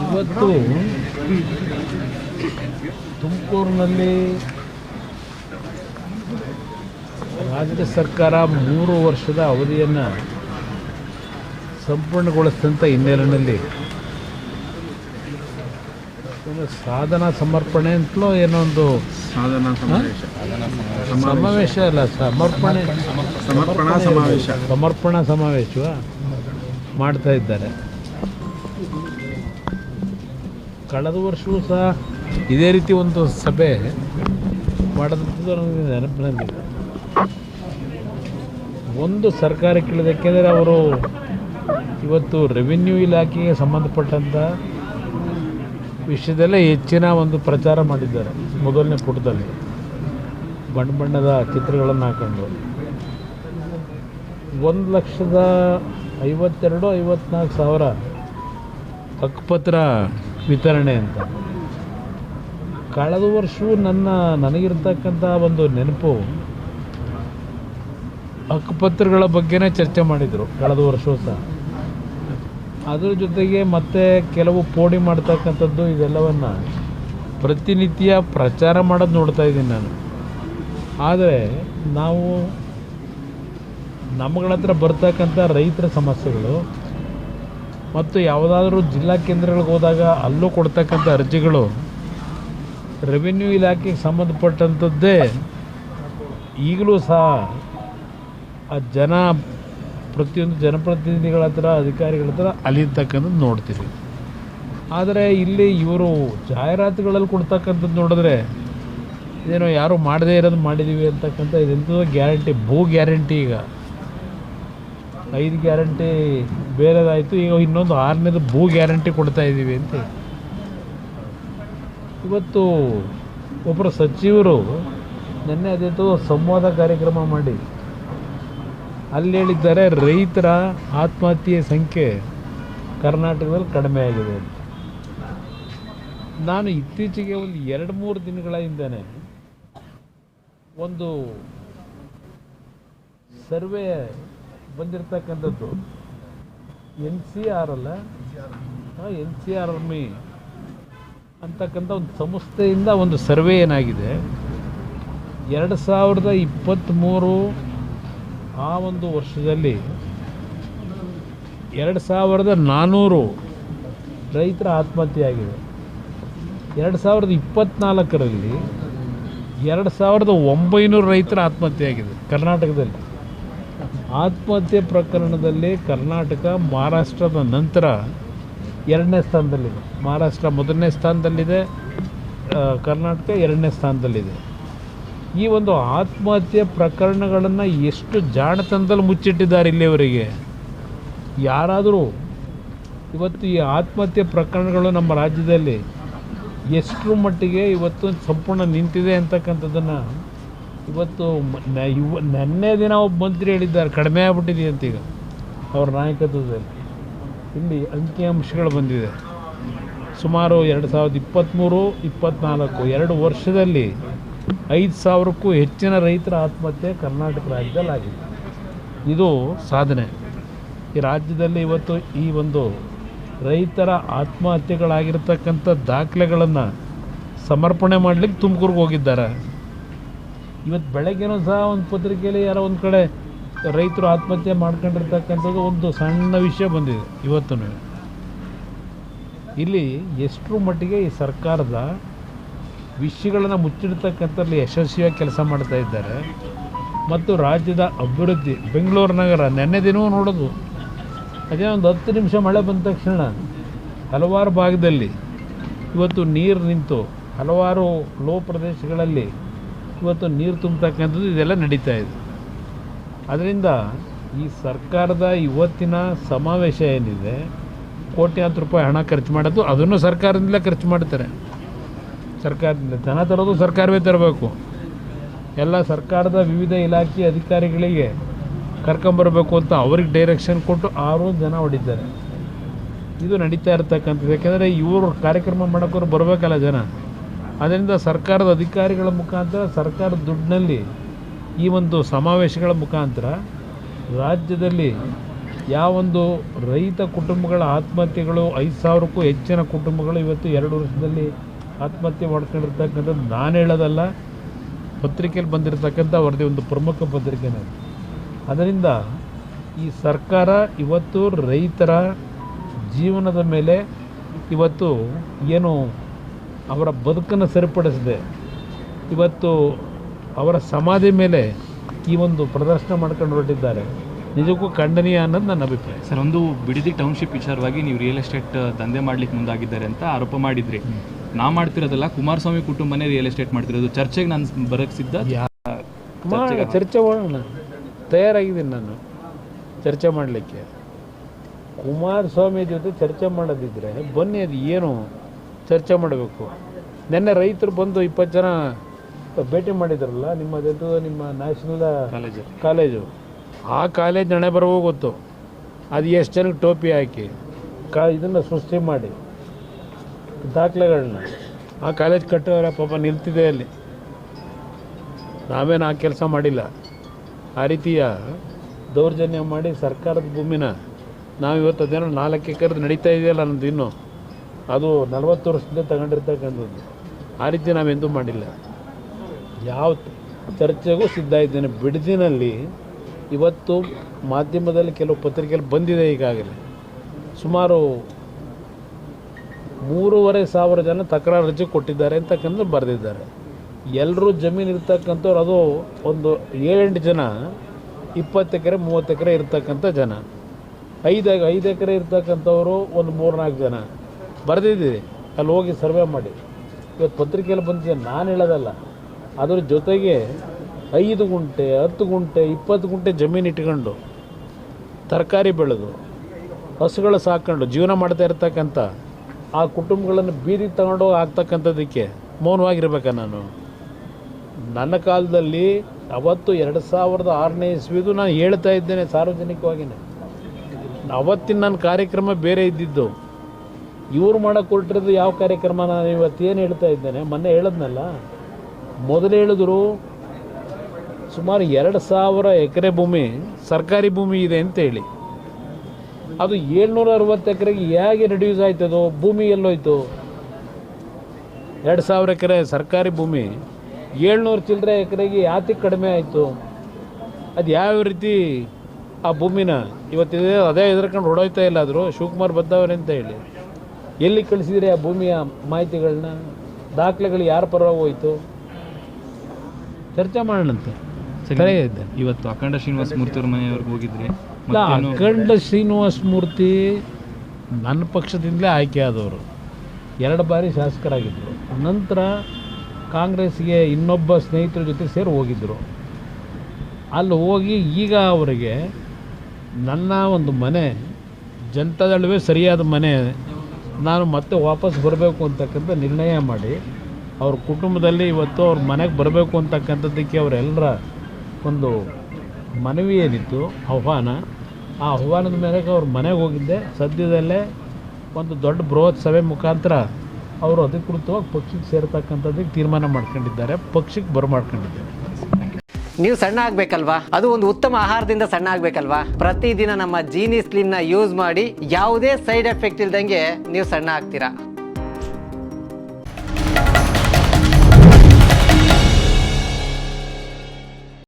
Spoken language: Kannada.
ಇವತ್ತು ತುಮಕೂರಿನಲ್ಲಿ ರಾಜ್ಯ ಸರ್ಕಾರ 3 ವರ್ಷದ ಅವಧಿಯನ್ನು ಸಂಪೂರ್ಣಗೊಳಿಸಿದಂಥ ಹಿನ್ನೆಲೆಯಲ್ಲಿ ಸಾಧನಾ ಸಮರ್ಪಣೆ ಅಂತಲೋ ಏನೋ ಒಂದು ಸಮಾವೇಶ ಅಲ್ಲ, ಸಮರ್ಪಣಾ ಸಮಾವೇಶ ಮಾಡ್ತಾ ಇದ್ದಾರೆ. ಕಳೆದ ವರ್ಷವೂ ಸಹ ಇದೇ ರೀತಿ ಒಂದು ಸಭೆ ಮಾಡೋದಂಥದ್ದು ನನಗೆ ನೆನಪಿನಲ್ಲಿದೆ. ಒಂದು ಸರ್ಕಾರಕ್ಕಿಳಿದಕ್ಕೆಂದರೆ ಅವರು ಇವತ್ತು ರೆವಿನ್ಯೂ ಇಲಾಖೆಗೆ ಸಂಬಂಧಪಟ್ಟಂಥ ವಿಷಯದಲ್ಲೇ ಹೆಚ್ಚಿನ ಒಂದು ಪ್ರಚಾರ ಮಾಡಿದ್ದಾರೆ. ಮೊದಲನೇ ಪುಟದಲ್ಲಿ ಬಣ್ಣದ ಚಿತ್ರಗಳನ್ನು ಹಾಕೊಂಡು 1,52,54,000 ಹಕ್ಕುಪತ್ರ ವಿತರಣೆ ಅಂತ. ಕಳೆದ ವರ್ಷವೂ ನನಗಿರ್ತಕ್ಕಂಥ ಒಂದು ನೆನಪು, ಹಕ್ಕುಪತ್ರಗಳ ಬಗ್ಗೆನೇ ಚರ್ಚೆ ಮಾಡಿದರು ಕಳೆದ ವರ್ಷವೂ ಸಹ. ಅದರ ಜೊತೆಗೆ ಮತ್ತೆ ಕೆಲವು ಪೋಡಿ ಮಾಡ್ತಕ್ಕಂಥದ್ದು, ಇದೆಲ್ಲವನ್ನು ಪ್ರತಿನಿತ್ಯ ಪ್ರಚಾರ ಮಾಡೋದು ನೋಡ್ತಾ ಇದ್ದೀನಿ ನಾನು. ಆದರೆ ನಾವು ನಮ್ಮಗಳ ಹತ್ರ ಬರ್ತಕ್ಕಂಥ ರೈತರ ಸಮಸ್ಯೆಗಳು ಮತ್ತು ಯಾವುದಾದ್ರೂ ಜಿಲ್ಲಾ ಕೇಂದ್ರಗಳಿಗೆ ಹೋದಾಗ ಅಲ್ಲೂ ಕೊಡ್ತಕ್ಕಂಥ ಅರ್ಜಿಗಳು ರೆವಿನ್ಯೂ ಇಲಾಖೆಗೆ ಸಂಬಂಧಪಟ್ಟಂಥದ್ದೇ ಈಗಲೂ ಸಹ ಆ ಪ್ರತಿಯೊಂದು ಜನಪ್ರತಿನಿಧಿಗಳ ಹತ್ರ, ಅಧಿಕಾರಿಗಳ ಹತ್ರ ಅಲಿತಕ್ಕಂಥದ್ದು ನೋಡ್ತೀವಿ. ಆದರೆ ಇಲ್ಲಿ ಇವರು ಜಾಹೀರಾತುಗಳಲ್ಲಿ ಕೊಡ್ತಕ್ಕಂಥದ್ದು ನೋಡಿದ್ರೆ ಇದೇನೋ ಯಾರೂ ಮಾಡದೇ ಇರೋದು ಮಾಡಿದ್ದೀವಿ ಅಂತಕ್ಕಂಥ ಇದೆಂಥದ್ದು ಗ್ಯಾರಂಟಿ, ಭೂ ಗ್ಯಾರಂಟಿ. ಈಗ 5 ಗ್ಯಾರಂಟಿ ಬೇರೆದಾಯಿತು, ಈಗ ಇನ್ನೊಂದು 6ನೇದು ಭೂ ಗ್ಯಾರಂಟಿ ಕೊಡ್ತಾ ಇದ್ದೀವಿ ಅಂತ. ಇವತ್ತು ಒಬ್ಬರು ಸಚಿವರು ನಿನ್ನೆ ಅದೇತೋ ಸಂವಾದ ಕಾರ್ಯಕ್ರಮ ಮಾಡಿ ಅಲ್ಲಿ ಹೇಳಿದ್ದಾರೆ, ರೈತರ ಆತ್ಮಹತ್ಯೆ ಸಂಖ್ಯೆ ಕರ್ನಾಟಕದಲ್ಲಿ ಕಡಿಮೆ ಆಗಿದೆ ಅಂತ. ನಾನು ಇತ್ತೀಚೆಗೆ ಒಂದು 2-3 ದಿನಗಳ ಹಿಂದೆಯೇ ಒಂದು ಸರ್ವೆ ಬಂದಿರತಕ್ಕಂಥದ್ದು, NCR ಆರ್ಮಿ ಅಂತಕ್ಕಂಥ ಒಂದು ಸಂಸ್ಥೆಯಿಂದ ಒಂದು ಸರ್ವೆ ಏನಾಗಿದೆ, 2023 ಆ ಒಂದು ವರ್ಷದಲ್ಲಿ 2,400 ರೈತರ ಆತ್ಮಹತ್ಯೆ ಆಗಿದೆ. 2024ರಲ್ಲಿ 2,900 ರೈತರ ಆತ್ಮಹತ್ಯೆ ಆಗಿದೆ ಕರ್ನಾಟಕದಲ್ಲಿ. ಆತ್ಮಹತ್ಯೆ ಪ್ರಕರಣದಲ್ಲಿ ಕರ್ನಾಟಕ ಮಹಾರಾಷ್ಟ್ರದ ನಂತರ 2ನೇ ಸ್ಥಾನದಲ್ಲಿದೆ. ಮಹಾರಾಷ್ಟ್ರ 1ನೇ ಸ್ಥಾನದಲ್ಲಿದೆ, ಕರ್ನಾಟಕ 2ನೇ ಸ್ಥಾನದಲ್ಲಿದೆ. ಈ ಒಂದು ಆತ್ಮಹತ್ಯೆ ಪ್ರಕರಣಗಳನ್ನು ಎಷ್ಟು ಜಾಣತನದಲ್ಲಿ ಮುಚ್ಚಿಟ್ಟಿದ್ದಾರೆ ಇಲ್ಲಿಯವರೆಗೆ. ಯಾರಾದರೂ ಇವತ್ತು ಈ ಆತ್ಮಹತ್ಯೆ ಪ್ರಕರಣಗಳು ನಮ್ಮ ರಾಜ್ಯದಲ್ಲಿ ಎಷ್ಟರ ಮಟ್ಟಿಗೆ ಇವತ್ತು ಸಂಪೂರ್ಣ ನಿಂತಿದೆ ಅಂತಕ್ಕಂಥದ್ದನ್ನು ಇವತ್ತು ನೆನ್ನೆ ದಿನ ಒಬ್ಬ ಮಂತ್ರಿ ಹೇಳಿದ್ದಾರೆ, ಕಡಿಮೆ ಆಗ್ಬಿಟ್ಟಿದೆ ಅಂತ. ಈಗ ಅವ್ರ ನಾಯಕತ್ವದಲ್ಲಿ ಇಲ್ಲಿ ಅಂಕಿಅಂಶಗಳು ಬಂದಿದೆ. ಸುಮಾರು 2023-24 2 ವರ್ಷದಲ್ಲಿ 5,000ಕ್ಕೂ ಹೆಚ್ಚಿನ ರೈತರ ಆತ್ಮಹತ್ಯೆ ಕರ್ನಾಟಕ ರಾಜ್ಯದಲ್ಲಿ ಆಗಿದೆ. ಇದು ಸಾಧನೆ. ಈ ರಾಜ್ಯದಲ್ಲಿ ಇವತ್ತು ಈ ಒಂದು ರೈತರ ಆತ್ಮಹತ್ಯೆಗಳಾಗಿರ್ತಕ್ಕಂಥ ದಾಖಲೆಗಳನ್ನು ಸಮರ್ಪಣೆ ಮಾಡಲಿಕ್ಕೆ ತುಮಕೂರಿಗೆ ಹೋಗಿದ್ದಾರೆ. ಇವತ್ತು ಬೆಳಗ್ಗೆನೂ ಸಹ ಒಂದು ಪತ್ರಿಕೆಯಲ್ಲಿ ಯಾರೋ ಒಂದು ಕಡೆ ರೈತರು ಆತ್ಮಹತ್ಯೆ ಮಾಡ್ಕೊಂಡಿರ್ತಕ್ಕಂಥದ್ದು ಒಂದು ಸಣ್ಣ ವಿಷಯ ಬಂದಿದೆ. ಇವತ್ತು ಇಲ್ಲಿ ಎಷ್ಟರ ಮಟ್ಟಿಗೆ ಈ ಸರ್ಕಾರದ ವಿಷಯಗಳನ್ನು ಮುಚ್ಚಿಡ್ತಕ್ಕಂಥಲ್ಲಿ ಯಶಸ್ವಿಯಾಗಿ ಕೆಲಸ ಮಾಡ್ತಾ ಇದ್ದಾರೆ. ಮತ್ತು ರಾಜ್ಯದ ಅಭಿವೃದ್ಧಿ, ಬೆಂಗಳೂರು ನಗರ ನೆನ್ನೆ ದಿನವೂ ನೋಡೋದು, ಅದೇ ಒಂದು 10 ನಿಮಿಷ ಮಳೆ ಬಂದ ತಕ್ಷಣ ಹಲವಾರು ಭಾಗದಲ್ಲಿ ಇವತ್ತು ನೀರು ನಿಂತು ಹಲವಾರು ಲೋ ಪ್ರದೇಶಗಳಲ್ಲಿ ಇವತ್ತು ನೀರು ತುಂಬತಕ್ಕಂಥದ್ದು ಇದೆಲ್ಲ ನಡೀತಾ ಇದೆ. ಅದರಿಂದ ಈ ಸರ್ಕಾರದ ಇವತ್ತಿನ ಸಮಾವೇಶ ಏನಿದೆ, ಕೋಟ್ಯಾಂತರ ರೂಪಾಯಿ ಹಣ ಖರ್ಚು ಮಾಡೋದು, ಅದನ್ನು ಸರ್ಕಾರದಿಂದಲೇ ಖರ್ಚು ಮಾಡ್ತಾರೆ. ಸರ್ಕಾರದಿಂದ ಜನ ತರೋದು ಸರ್ಕಾರವೇ ತರಬೇಕು. ಎಲ್ಲ ಸರ್ಕಾರದ ವಿವಿಧ ಇಲಾಖೆ ಅಧಿಕಾರಿಗಳಿಗೆ ಕರ್ಕೊಂಬರಬೇಕು ಅಂತ ಅವ್ರಿಗೆ ಡೈರೆಕ್ಷನ್ ಕೊಟ್ಟು 6 ಜನ ಹೊಡಿದ್ದಾರೆ. ಇದು ನಡೀತಾ ಇರ್ತಕ್ಕಂಥದ್ದು. ಯಾಕೆಂದರೆ ಇವರು ಕಾರ್ಯಕ್ರಮ ಮಾಡೋಕ್ಕವ್ರು ಬರಬೇಕಲ್ಲ ಜನ. ಅದರಿಂದ ಸರ್ಕಾರದ ಅಧಿಕಾರಿಗಳ ಮುಖಾಂತರ, ಸರ್ಕಾರದ ದುಡ್ಡಿನಲ್ಲಿ ಈ ಒಂದು ಸಮಾವೇಶಗಳ ಮುಖಾಂತರ ರಾಜ್ಯದಲ್ಲಿ ಯಾವೊಂದು ರೈತ ಕುಟುಂಬಗಳ ಆತ್ಮಹತ್ಯೆಗಳು 5,000ಕ್ಕೂ ಹೆಚ್ಚಿನ ಕುಟುಂಬಗಳು ಇವತ್ತು 2 ವರ್ಷದಲ್ಲಿ ಆತ್ಮಹತ್ಯೆ ಮಾಡ್ಕೊಂಡಿರ್ತಕ್ಕಂಥದ್ದು ನಾನು ಹೇಳೋದಲ್ಲ, ಪತ್ರಿಕೆಯಲ್ಲಿ ಬಂದಿರತಕ್ಕಂಥ ವರದಿ, ಒಂದು ಪ್ರಮುಖ ಪತ್ರಿಕೆನೇ. ಅದರಿಂದ ಈ ಸರ್ಕಾರ ಇವತ್ತು ರೈತರ ಜೀವನದ ಮೇಲೆ ಇವತ್ತು ಏನು ಅವರ ಬದುಕನ್ನು ಸರಿಪಡಿಸಿದೆ, ಇವತ್ತು ಅವರ ಸಮಾಧಿ ಮೇಲೆ ಈ ಒಂದು ಪ್ರದರ್ಶನ ಮಾಡ್ಕೊಂಡು ಹೊರಟಿದ್ದಾರೆ. ನಿಜಕ್ಕೂ ಖಂಡನೀಯ ಅನ್ನೋದು ನನ್ನ ಅಭಿಪ್ರಾಯ. ಸರ್, ಒಂದು ಬಿಡದಿ ಟೌನ್ಶಿಪ್ ವಿಚಾರವಾಗಿ ನೀವು ರಿಯಲ್ ಎಸ್ಟೇಟ್ ದಂಧೆ ಮಾಡ್ಲಿಕ್ಕೆ ಮುಂದಾಗಿದ್ದಾರೆ ಅಂತ ಆರೋಪ ಮಾಡಿದ್ರಿ. ನಾ ಮಾಡ್ತಿರೋದಲ್ಲ, ಕುಮಾರಸ್ವಾಮಿ ಕುಟುಂಬನೇ ರಿಯಲ್ ಎಸ್ಟೇಟ್ ಮಾಡ್ತಿರೋದು. ಚರ್ಚೆಗೆ ನಾನು ಬರೋಕ್ಕೆ ಸಿದ್ಧ. ಚರ್ಚೆ ಮಾಡೋಣ, ತಯಾರಾಗಿದ್ದೀನಿ ನಾನು ಚರ್ಚೆ ಮಾಡಲಿಕ್ಕೆ. ಕುಮಾರಸ್ವಾಮಿ ಜೊತೆ ಚರ್ಚೆ ಮಾಡೋದಿದ್ರೆ ಬನ್ನಿ, ಅದು ಏನು ಚರ್ಚೆ ಮಾಡಬೇಕು. ನಿನ್ನೆ ರೈತರು ಬಂದು 20 ಜನ ಭೇಟಿ ಮಾಡಿದ್ರಲ್ಲ, ನಿಮ್ಮ ನ್ಯಾಷನಲ್ ಕಾಲೇಜು. ಆ ಕಾಲೇಜ್ ಹಣೆ ಬರವೋ ಗೊತ್ತು. ಅದು ಎಷ್ಟು ಜನಕ್ಕೆ ಟೋಪಿ ಹಾಕಿ ಇದನ್ನು ಸೃಷ್ಟಿ ಮಾಡಿ ದಾಖಲೆಗಳನ್ನ ಆ ಕಾಲೇಜ್ ಕಟ್ಟೋರ ಪಾಪ ನಿಲ್ತಿದೆ ಅಲ್ಲಿ. ನಾವೇನು ಆ ಕೆಲಸ ಮಾಡಿಲ್ಲ. ಆ ರೀತಿಯ ದೌರ್ಜನ್ಯ ಮಾಡಿ ಸರ್ಕಾರದ ಭೂಮಿನ ನಾವಿವತ್ತು ಅದೇನೋ 4 ಎಕರೆ ನಡೀತಾ ಇದೆಯಲ್ಲ ನಮ್ಮದು, ಇನ್ನೂ ಅದು 40 ವರ್ಷದಿಂದ ತಗೊಂಡಿರ್ತಕ್ಕಂಥದ್ದು. ಆ ರೀತಿ ನಾವೆಂದೂ ಮಾಡಿಲ್ಲ. ಯಾವ ಚರ್ಚೆಗೂ ಸಿದ್ಧ ಇದ್ದೇನೆ. ಬಿಡದಿನಲ್ಲಿ ಇವತ್ತು ಮಾಧ್ಯಮದಲ್ಲಿ ಕೆಲವು ಪತ್ರಿಕೆಯಲ್ಲಿ ಬಂದಿದೆ, ಈಗಾಗಲೇ ಸುಮಾರು 3,500 ಜನ ತಕರಾರು ಅರ್ಜಿ ಕೊಟ್ಟಿದ್ದಾರೆ ಅಂತಕ್ಕಂಥ ಬರೆದಿದ್ದಾರೆ. ಎಲ್ಲರೂ ಜಮೀನು ಇರ್ತಕ್ಕಂಥವ್ರು, ಅದು ಒಂದು 7-8 ಜನ 20 ಎಕರೆ 30 ಎಕರೆ ಇರ್ತಕ್ಕಂಥ ಜನ, 5 ಎಕರೆ ಇರ್ತಕ್ಕಂಥವರು ಒಂದು 3-4 ಜನ ಬರೆದಿದ್ದೀರಿ. ಅಲ್ಲಿ ಹೋಗಿ ಸರ್ವೆ ಮಾಡಿ. ಇವತ್ತು ಪತ್ರಿಕೆಯಲ್ಲಿ ಬಂದಿದೆ, ನಾನು ಹೇಳೋದಲ್ಲ. ಅದ್ರ ಜೊತೆಗೆ 5 ಗುಂಟೆ 10 ಗುಂಟೆ 20 ಗುಂಟೆ ಜಮೀನು ಇಟ್ಕೊಂಡು ತರಕಾರಿ ಬೆಳೆದು ಹಸುಗಳು ಸಾಕೊಂಡು ಜೀವನ ಮಾಡ್ತಾ ಇರ್ತಕ್ಕಂಥ ಆ ಕುಟುಂಬಗಳನ್ನು ಬೀದಿ ತಗೊಂಡೋಗಿ ಆಗ್ತಕ್ಕಂಥದ್ದಕ್ಕೆ ಮೌನವಾಗಿರ್ಬೇಕಾ ನಾನು? ನನ್ನ ಕಾಲದಲ್ಲಿ ಅವತ್ತು 2006ನೇ ಇಸ್ವಿದು ನಾನು ಹೇಳ್ತಾ ಇದ್ದೇನೆ ಸಾರ್ವಜನಿಕವಾಗಿಯೇ. ಅವತ್ತಿನ ನನ್ನ ಕಾರ್ಯಕ್ರಮ ಬೇರೆ ಇದ್ದಿದ್ದು. ಇವ್ರು ಮಾಡೋಕ್ಕೆ ಹೊರಟಿರೋದು ಯಾವ ಕಾರ್ಯಕ್ರಮ ನಾನು ಇವತ್ತೇನು ಹೇಳ್ತಾ ಇದ್ದೇನೆ. ಮೊನ್ನೆ ಹೇಳಿದ್ನಲ್ಲ, ಮೊದಲು ಹೇಳಿದ್ರು ಸುಮಾರು 2,000 ಎಕರೆ ಭೂಮಿ ಸರ್ಕಾರಿ ಭೂಮಿ ಇದೆ ಅಂತೇಳಿ. ಅದು 760 ಎಕರೆಗೆ ಹೇಗೆ ರೆಡ್ಯೂಸ್ ಆಯ್ತದೋ? ಭೂಮಿ ಎಲ್ಲೋಯ್ತು? 2,000 ಎಕರೆ ಸರ್ಕಾರಿ ಭೂಮಿ 700 ಚಿಲ್ಲರೆ ಎಕರೆಗೆ ಯಾತಕ್ಕೆ ಕಡಿಮೆ ಆಯಿತು? ಅದು ಯಾವ ರೀತಿ ಆ ಭೂಮಿನ ಇವತ್ತಿದೆ ಅದೇ ಎದುರ್ಕೊಂಡು ಹೊಡೋಯ್ತಾ ಇಲ್ಲ. ಆದರೂ ಶಿವಕುಮಾರ್ ಬದ್ದವ್ರೆ ಅಂತ ಹೇಳಿ ಎಲ್ಲಿ ಕಳಿಸಿದ್ರೆ ಆ ಭೂಮಿಯ ಮಾಹಿತಿಗಳನ್ನ, ದಾಖಲೆಗಳು ಯಾರ ಪರವಾಗಿ ಹೋಯಿತು? ಚರ್ಚೆ ಮಾಡೋಣಂತೆ. ಸರಿ ಇದ್ದೆ. ಇವತ್ತು ಅಖಂಡ ಶ್ರೀನಿವಾಸ ಮೂರ್ತಿ ಅವ್ರ ಮನೆಯವ್ರಿಗೆ ಹೋಗಿದ್ರಿ. ಅಖಂಡ ಶ್ರೀನಿವಾಸ ಮೂರ್ತಿ ನನ್ನ ಪಕ್ಷದಿಂದಲೇ ಆಯ್ಕೆ ಆದವರು, 2 ಬಾರಿ ಶಾಸಕರಾಗಿದ್ದರು. ನಂತರ ಕಾಂಗ್ರೆಸ್ಗೆ ಇನ್ನೊಬ್ಬ ಸ್ನೇಹಿತರ ಜೊತೆ ಸೇರಿ ಹೋಗಿದ್ದರು. ಅಲ್ಲಿ ಹೋಗಿ ಈಗ ಅವರಿಗೆ ನನ್ನ ಒಂದು ಮನೆ ಜನತಾದಳವೇ ಸರಿಯಾದ ಮನೆ, ನಾನು ಮತ್ತೆ ವಾಪಸ್ ಬರಬೇಕು ಅಂತಕ್ಕಂಥ ನಿರ್ಣಯ ಮಾಡಿ ಅವ್ರ ಕುಟುಂಬದಲ್ಲಿ ಇವತ್ತು ಅವ್ರ ಮನೆಗೆ ಬರಬೇಕು ಅಂತಕ್ಕಂಥದ್ದಕ್ಕೆ ಅವರೆಲ್ಲರ ಒಂದು ಮನವಿ ಏನಿತ್ತು, ಆಹ್ವಾನ, ಆ ಆಹ್ವಾನದ ಮೇರೆಗೆ ಅವ್ರ ಮನೆಗೆ ಹೋಗಿದ್ದೆ. ಸದ್ಯದಲ್ಲೇ ಒಂದು ದೊಡ್ಡ ಬೃಹತ್ ಸಭೆ ಮುಖಾಂತರ ಅವರು ಅಧಿಕೃತವಾಗಿ ಪಕ್ಷಕ್ಕೆ ಸೇರ್ತಕ್ಕಂಥದ್ದಕ್ಕೆ ತೀರ್ಮಾನ ಮಾಡ್ಕೊಂಡಿದ್ದಾರೆ, ಪಕ್ಷಕ್ಕೆ ಬರಮಾಡ್ಕೊಂಡಿದ್ದಾರೆ. ನೀವು ಸಣ್ಣ ಆಗಬೇಕಲ್ವಾ? ಅದು ಒಂದು ಉತ್ತಮ ಆಹಾರದಿಂದ ಸಣ್ಣ ಆಗಬೇಕಲ್ವಾ? ಪ್ರತಿದಿನ ನಮ್ಮ ಜೀನಿ ಸ್ಲಿಮ್ನ ಯೂಸ್ ಮಾಡಿ ಯಾವುದೇ ಸೈಡ್ ಎಫೆಕ್ಟ್ ಇಲ್ದಂಗೆ ನೀವು ಸಣ್ಣ ಆಗ್ತೀರಾ.